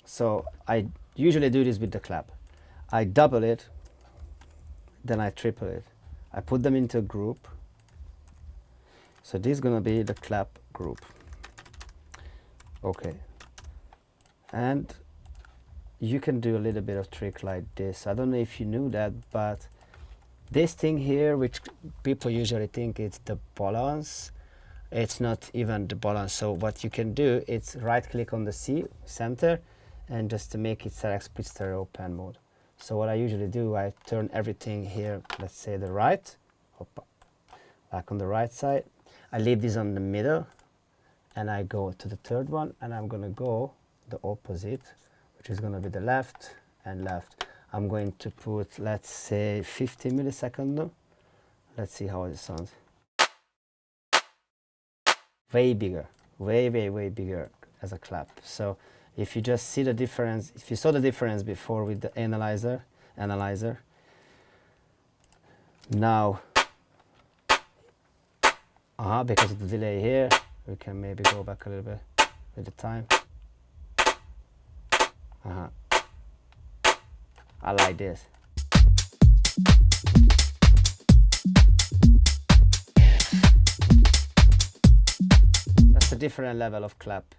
So I usually do this with the clap. I double it, then I triple it. I put them into a group. So this is gonna be the clap group. Okay. And you can do a little bit of trick like this. I don't know if you knew that, but this thing here, which people usually think it's the balance, it's not even the balance. So what you can do is right click on the C center and just to make it select split stereo pan mode. So what I usually do, I turn everything here, let's say the right, back on the right side. I leave this on the middle and I go to the third one and I'm gonna go the opposite, which is gonna be the left and left. I'm going to put, let's say 50 milliseconds. Let's see how it sounds. Way bigger, way bigger as a clap. So if you just see the difference, if you saw the difference before with the analyzer, now, because of the delay here, we can maybe go back a little bit with the time. I like this. That's a different level of clap.